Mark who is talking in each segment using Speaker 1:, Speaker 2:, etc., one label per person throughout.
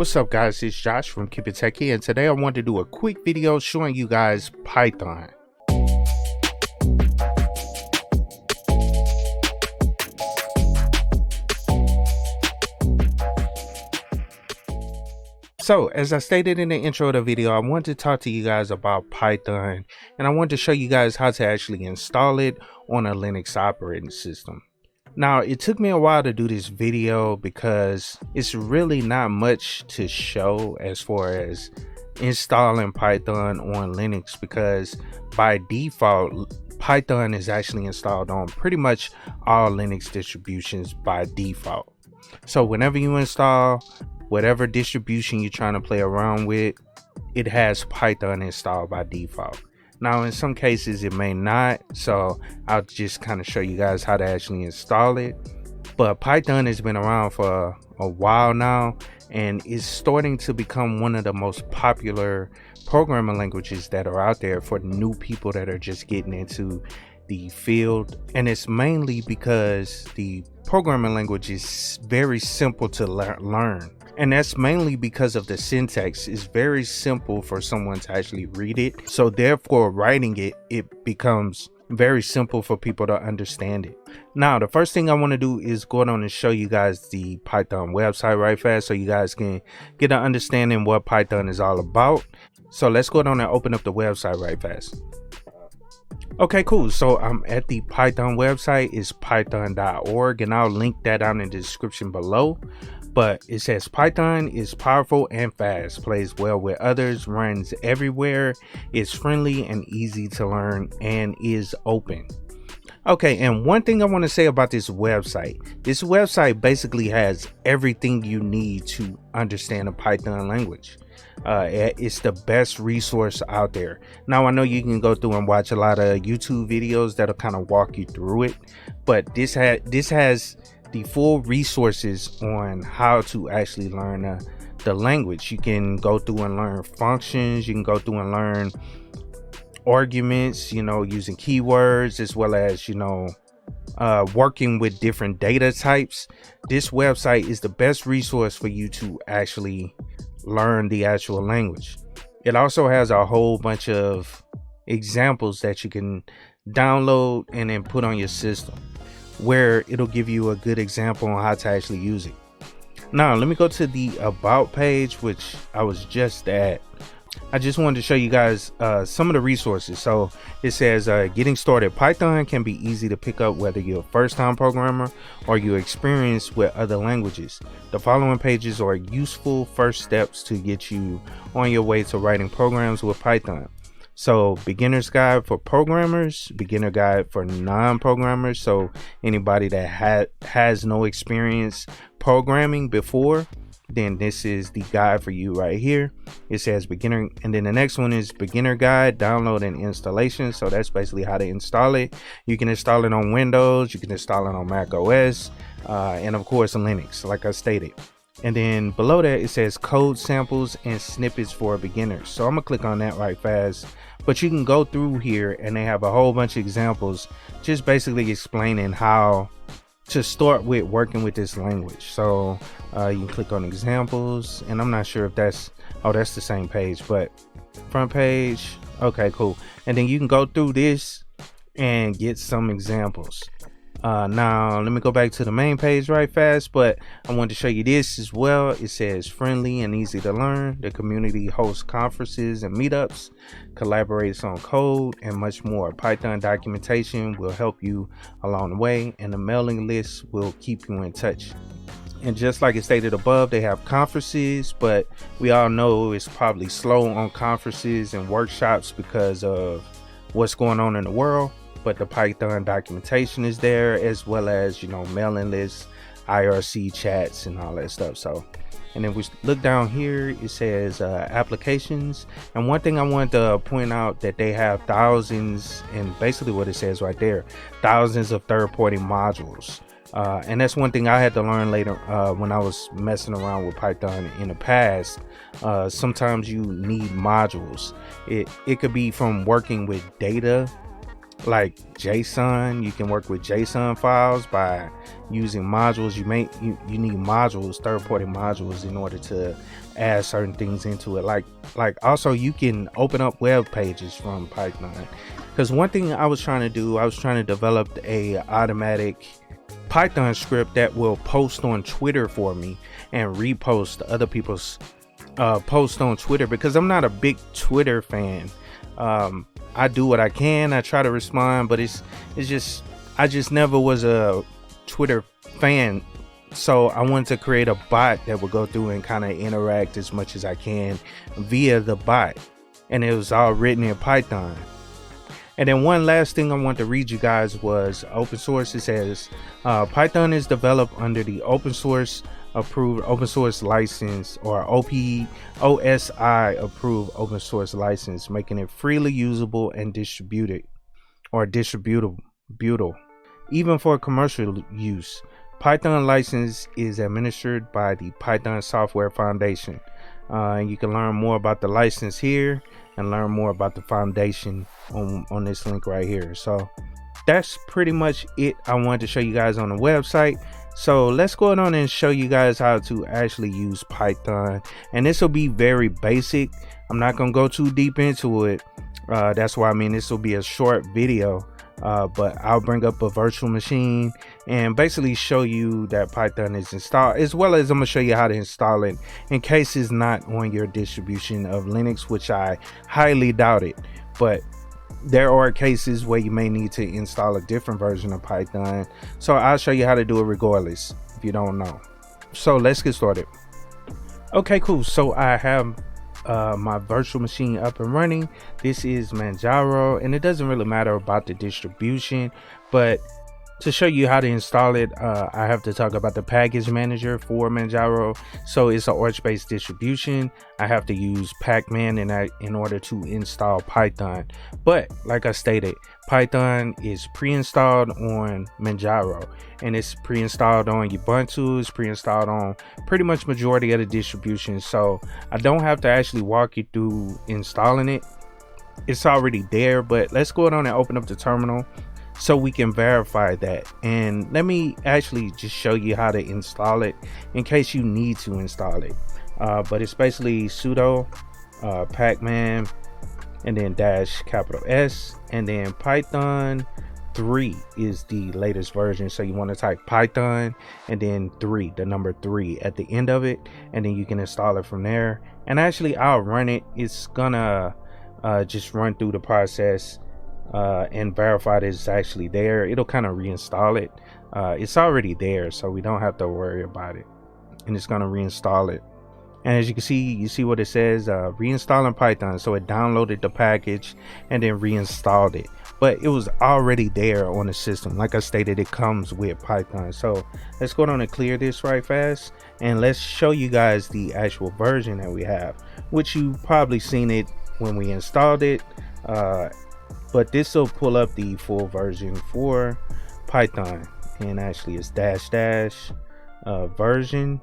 Speaker 1: What's up guys, it's Josh from KeepItTechie, and today I want to do a quick video showing you guys Python. So as I stated in the intro of the video, I want to talk to you guys about Python, and I want to show you guys how to actually install it on a Linux operating system. Now, it took me a while to do this video because it's really not much to show as far as installing Python on Linux, because by default, Python is actually installed on pretty much all Linux distributions by default. So whenever you install whatever distribution you're trying to play around with, it has Python installed by default. Now, in some cases it may not, so I'll just kind of show you guys how to actually install it. But Python has been around for a while now and is starting to become one of the most popular programming languages that are out there for new people that are just getting into the field. And it's mainly because the programming language is very simple to learn. And that's mainly because of the syntax. It's very simple for someone to actually read it. So therefore, writing it, it becomes very simple for people to understand it. Now, the first thing I want to do is go on and show you guys the Python website right fast, so you guys can get an understanding what Python is all about. So let's go on and open up the website right fast. Okay, cool. So I'm at the Python website. It's python.org, and I'll link that down in the description below. But it says Python is powerful and fast, plays well with others, runs everywhere, is friendly and easy to learn, and is open. Okay, and one thing I want to say about this website basically has everything you need to understand the Python language. It's the best resource out there. Now, I know you can go through and watch a lot of YouTube videos that'll kind of walk you through it, but this has the full resources on how to actually learn the language. You can go through and learn functions, you can go through and learn arguments, using keywords, as well as working with different data types. This website is the best resource for you to actually learn the actual language. It also has a whole bunch of examples that you can download and then put on your system, where it'll give you a good example on how to actually use it. Now, let me go to the about page, which I was just at. I just wanted to show you guys some of the resources. So it says getting started. Python can be easy to pick up whether you're a first-time programmer or you're experienced with other languages. The following pages are useful first steps to get you on your way to writing programs with Python. So beginner's guide for programmers, beginner guide for non-programmers. So anybody that has no experience programming before, then this is the guide for you right here. It says beginner, and then the next one is beginner guide, download and installation. So that's basically how to install it. You can install it on Windows, you can install it on Mac OS, and of course Linux, like I stated. And then below that it says code samples and snippets for beginners. So I'm gonna click on that right fast. But you can go through here and they have a whole bunch of examples just basically explaining how to start with working with this language. So you can click on examples, and I'm not sure if that's the same page, but front page. Okay, cool. And then you can go through this and get some examples. Now let me go back to the main page right fast, but I want to show you this as well. It says friendly and easy to learn. The community hosts conferences and meetups, collaborates on code, and much more. Python documentation will help you along the way, and the mailing list will keep you in touch. And just like it stated above, they have conferences, but we all know it's probably slow on conferences and workshops because of what's going on in the world. But the Python documentation is there, as well as mailing lists, IRC chats, and all that stuff. So, and then we look down here, it says applications. And one thing I wanted to point out, that they have thousands, and basically what it says right there, thousands of third-party modules. And that's one thing I had to learn later when I was messing around with Python in the past. Sometimes you need modules. It could be from working with data like JSON. You can work with JSON files by using modules. You need modules, third-party modules, in order to add certain things into it. Like also you can open up web pages from Python. Because one thing I was trying to do, I was trying to develop a automatic Python script that will post on Twitter for me and repost other people's posts on Twitter, because I'm not a big Twitter fan. I do what I can, I try to respond, but it's just, I just never was a Twitter fan. So I wanted to create a bot that would go through and kind of interact as much as I can via the bot, and it was all written in Python. And then one last thing I want to read you guys was open source. It says Python is developed under the open source approved open source license, or OSI approved open source license, making it freely usable and distributed or distributable even for commercial use. Python license is administered by the Python Software Foundation. And you can learn more about the license here and learn more about the foundation on this link right here. So that's pretty much it I wanted to show you guys on the website. So let's go on and show you guys how to actually use Python, and this will be very basic. I'm not gonna go too deep into it. That's why this will be a short video, but I'll bring up a virtual machine and basically show you that Python is installed, as well as I'm gonna show you how to install it in case it's not on your distribution of Linux, which I highly doubt it, but there are cases where you may need to install a different version of Python. So I'll show you how to do it regardless if you don't know. So let's get started. Okay, cool. So I have my virtual machine up and running. This is Manjaro, and it doesn't really matter about the distribution, but to show you how to install it, I have to talk about the package manager for Manjaro. So it's an Arch-based distribution. I have to use Pacman in order to install Python. But like I stated, Python is pre-installed on Manjaro, and it's pre-installed on Ubuntu. It's pre-installed on pretty much majority of the distributions. So I don't have to actually walk you through installing it. It's already there, but let's go on and open up the terminal so we can verify that. And let me actually just show you how to install it in case you need to install it. But it's basically sudo pacman and then -S, and then Python 3 is the latest version. So you want to type Python and then 3, the number 3 at the end of it, and then you can install it from there. And actually I'll run it. It's gonna just run through the process and verify that it's actually there. It'll kind of reinstall it. It's already there, so we don't have to worry about it, and it's going to reinstall it. And as you can see, you see what it says, reinstalling Python. So it downloaded the package and then reinstalled it, but it was already there on the system. Like I stated, it comes with Python. So let's go on and clear this right fast, and let's show you guys the actual version that we have, which you probably seen it when we installed it. But this will pull up the full version for Python, and actually it's -- version,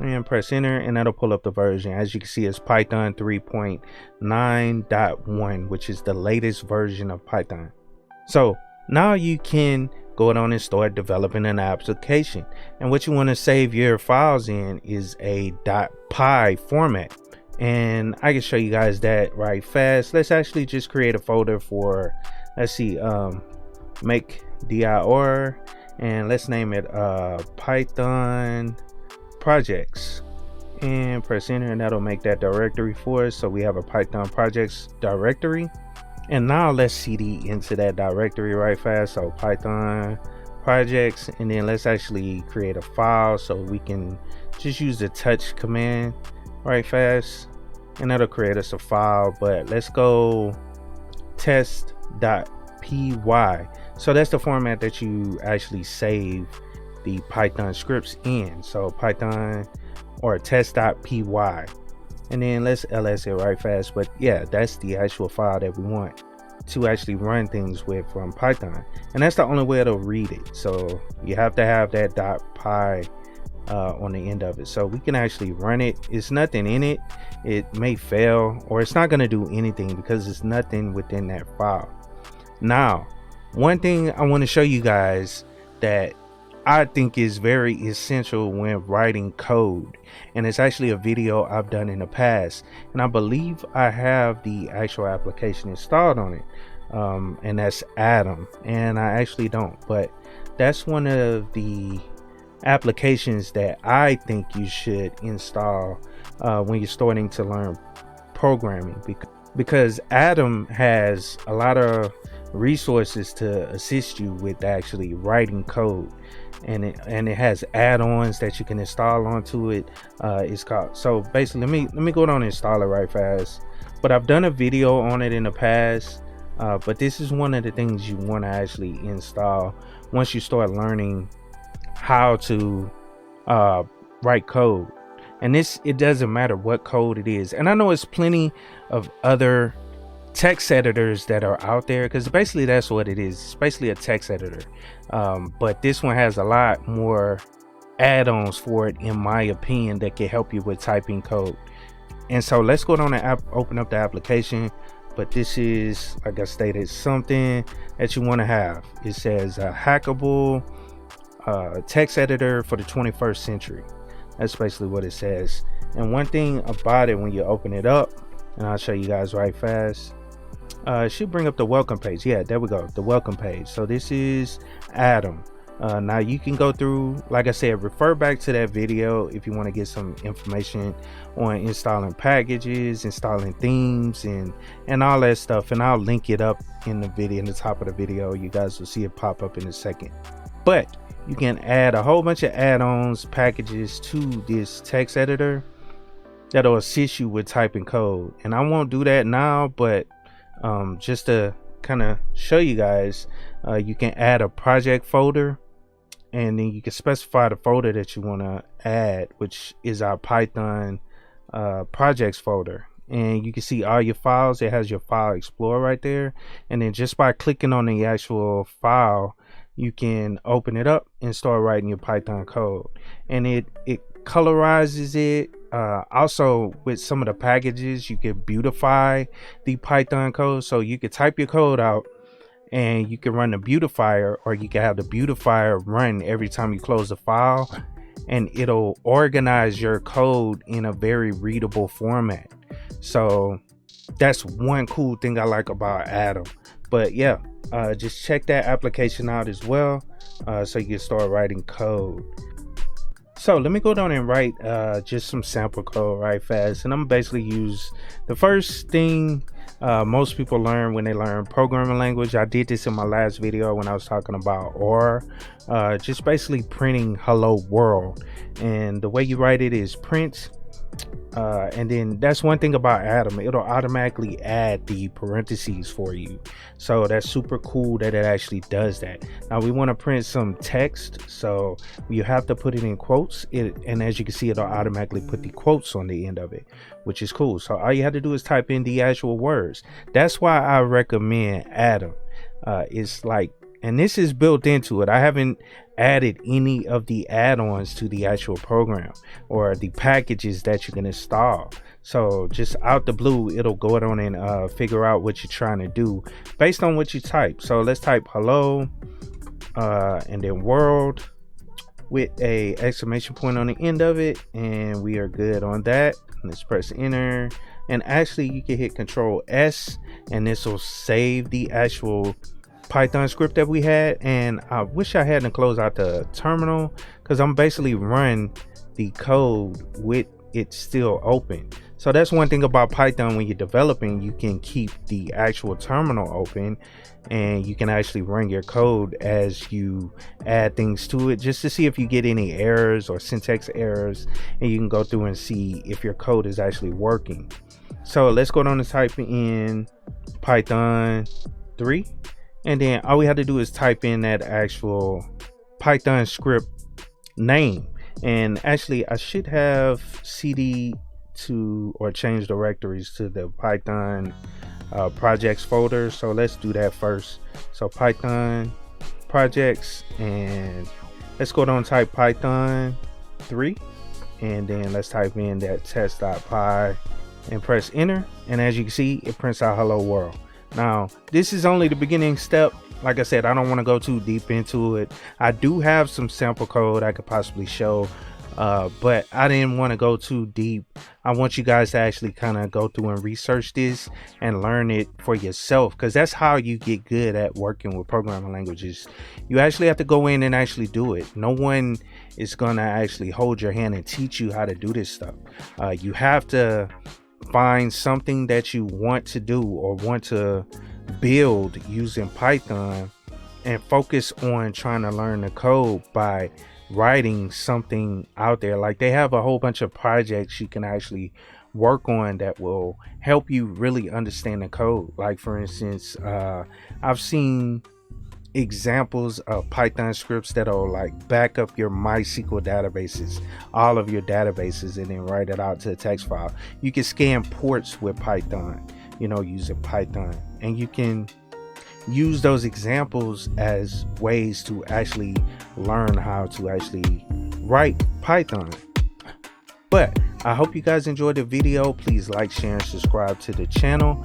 Speaker 1: and press enter, and that'll pull up the version. As you can see, it's Python 3.9.1, which is the latest version of Python. So now you can go on and start developing an application, and what you want to save your files in is a .py format. And I can show you guys that right fast. Let's actually just create a folder for, let's see, make dir, and let's name it Python projects, and press enter, and that'll make that directory for us. So we have a Python projects directory, and now let's cd into that directory right fast. So Python projects, and then let's actually create a file, so we can just use the touch command right fast, and that'll create us a file. But let's go test.py. So that's the format that you actually save the Python scripts in. So Python or test.py, and then let's ls it right fast. But yeah, that's the actual file that we want to actually run things with from Python, and that's the only way it'll read it. So you have to have that .py on the end of it, so we can actually run it. It's nothing in it. It may fail, or it's not going to do anything because it's nothing within that file. Now One thing I want to show you guys that I think is very essential when writing code, and it's actually a video I've done in the past, and I believe I have the actual application installed on it, and that's Atom, and I actually don't, but that's one of the applications that I think you should install when you're starting to learn programming, because Atom has a lot of resources to assist you with actually writing code, and it has add-ons that you can install onto it. It's called, so basically, let me go down and install it right fast, but I've done a video on it in the past, but this is one of the things you want to actually install once you start learning how to write code. And it doesn't matter what code it is, and I know it's plenty of other text editors that are out there, because basically that's what it is. It's basically a text editor, but this one has a lot more add-ons for it, in my opinion, that can help you with typing code. And so let's go down and open up the application. But this is, like I stated, something that you want to have. It says a hackable text editor for the 21st century. That's basically what it says. And one thing about it, when you open it up, and I'll show you guys right fast, it should bring up the welcome page. Yeah, there we go, the welcome page. So this is Atom. Now you can go through, like I said, refer back to that video if you want to get some information on installing packages, installing themes, and all that stuff, and I'll link it up in the video, in the top of the video. You guys will see it pop up in a second. But you can add a whole bunch of add-ons, packages to this text editor that'll assist you with typing code. And I won't do that now, but just to kind of show you guys, you can add a project folder, and then you can specify the folder that you want to add, which is our Python projects folder. And you can see all your files. It has your file explorer right there, and then just by clicking on the actual file, you can open it up and start writing your Python code. And it colorizes it. Also, with some of the packages, you can beautify the Python code, so you can type your code out and you can run the beautifier, or you can have the beautifier run every time you close the file, and it'll organize your code in a very readable format. So that's one cool thing I like about Atom. But yeah, just check that application out as well, so you can start writing code. So let me go down and write just some sample code right fast, and I'm basically use the first thing most people learn when they learn programming language. I did this in my last video when I was talking about OR, just basically printing hello world. And the way you write it is print, and then that's one thing about Atom, it'll automatically add the parentheses for you. So that's super cool that it actually does that. Now we want to print some text, so you have to put it in quotes, and as you can see, it'll automatically put the quotes on the end of it, which is cool. So all you have to do is type in the actual words. That's why I recommend Atom. It's like, and this is built into it. I haven't added any of the add-ons to the actual program or the packages that you can install. So just out the blue, it'll go on and figure out what you're trying to do based on what you type. So let's type hello and then world with a exclamation point on the end of it, and we are good on that. Let's press enter, and actually you can hit Control S, and this will save the actual Python script that we had. And I wish I hadn't closed out the terminal, because I'm basically run the code with it still open. So that's one thing about Python. When you're developing, you can keep the actual terminal open, and you can actually run your code as you add things to it, just to see if you get any errors or syntax errors, and you can go through and see if your code is actually working. So let's go down and type in Python 3, and then all we have to do is type in that actual Python script name. And actually I should have cd to or change directories to the Python projects folder, so let's do that first. So Python projects, and let's go down and type Python 3, and then let's type in that test.py and press enter, and as you can see, it prints out hello world. Now this is only the beginning step. like I said, I don't want to go too deep into it. I do have some sample code I could possibly show, but I didn't want to go too deep. I want you guys to actually kind of go through and research this and learn it for yourself, because that's how you get good at working with programming languages. You actually have to go in and actually do it. No one is going to actually hold your hand and teach you how to do this stuff. You have to find something that you want to do or want to build using Python and focus on trying to learn the code by writing something out there. Like, they have a whole bunch of projects you can actually work on that will help you really understand the code. Like, for instance, I've seen examples of Python scripts that'll like back up your MySQL databases, all of your databases, and then write it out to a text file. You can scan ports with Python, you know, using Python, and you can use those examples as ways to actually learn how to actually write Python. But I hope you guys enjoyed the video. Please like, share, and subscribe to the channel.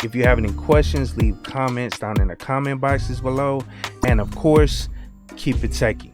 Speaker 1: If you have any questions, leave comments down in the comment boxes below. And of course, keep it techie.